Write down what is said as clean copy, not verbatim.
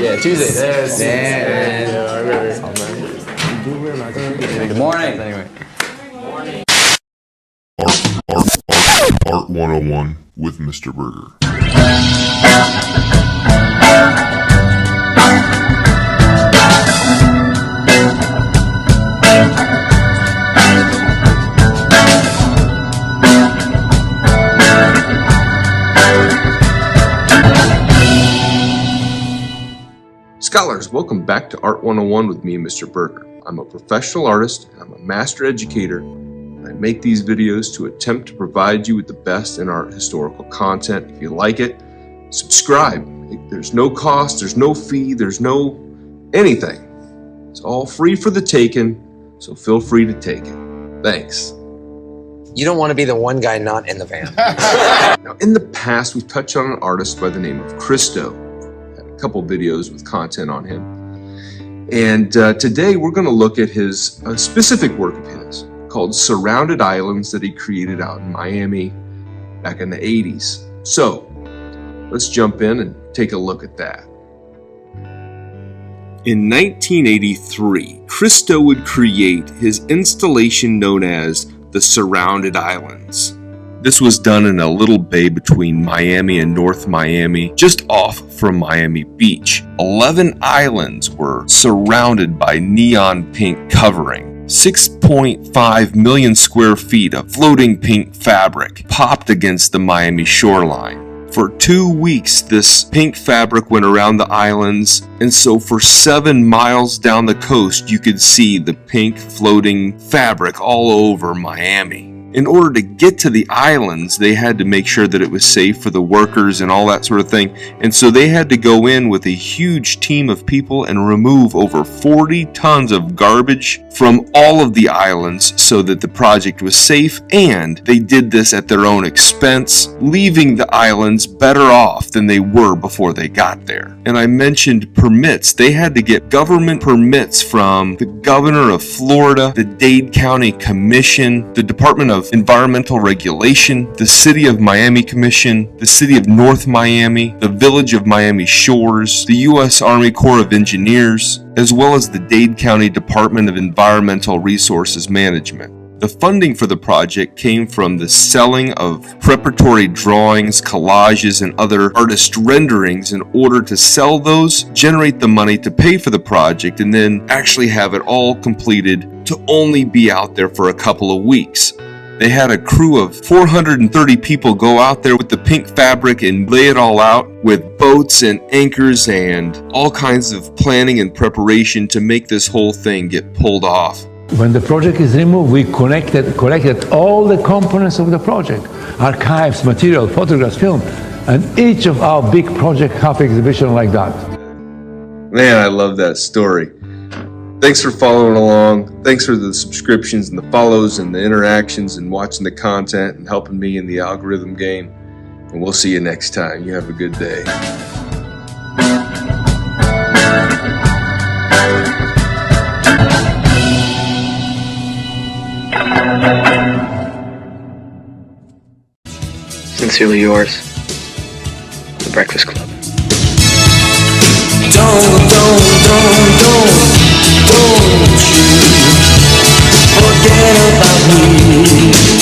Yeah, Tuesdays. Good morning. Anyway. Art 101 with Mr. Burgher. Scholars, welcome back to Art 101 with me and Mr. Burgher. I'm a professional artist, I'm a master educator, and I make these videos to attempt to provide you with the best in art historical content. If you like it, subscribe. There's no cost, there's no fee, there's no anything. It's all free for the taking, so feel free to take it. Thanks. You don't want to be the one guy not in the van. Now, in the past, we've touched on an artist by the name of Christo. Couple videos with content on him, and today we're going to look at his specific work of his called Surrounded Islands that he created out in Miami back in the 80s. So let's jump in and take a look at that. In 1983, Christo would create his installation known as the Surrounded Islands. This was done in a little bay between Miami and North Miami, just off from Miami Beach. 11 islands were surrounded by neon pink covering. 6.5 million square feet of floating pink fabric popped against the Miami shoreline. For 2 weeks, this pink fabric went around the islands, and so for 7 miles down the coast, you could see the pink floating fabric all over Miami. In order to get to the islands, they had to make sure that it was safe for the workers and all that sort of thing. And so they had to go in with a huge team of people and remove over 40 tons of garbage from all of the islands so that the project was safe. And they did this at their own expense, leaving the islands better off than they were before they got there. And I mentioned permits. They had to get government permits from the governor of Florida, the Dade County Commission, the Department of Environmental Regulation, the City of Miami Commission, the City of North Miami, the Village of Miami Shores, the U.S. Army Corps of Engineers, as well as the Dade County Department of Environmental Resources Management. The funding for the project came from the selling of preparatory drawings, collages, and other artist renderings in order to sell those, generate the money to pay for the project, and then actually have it all completed to only be out there for a couple of weeks. They had a crew of 430 people go out there with the pink fabric and lay it all out with boats and anchors and all kinds of planning and preparation to make this whole thing get pulled off. When the project is removed, we collected all the components of the project, archives, material, photographs, film, and each of our big project have exhibition like that. Man, I love that story. Thanks for following along. Thanks for the subscriptions and the follows and the interactions and watching the content and helping me in the algorithm game. And we'll see you next time. You have a good day. Sincerely yours, The Breakfast Club. Don't you forget about me.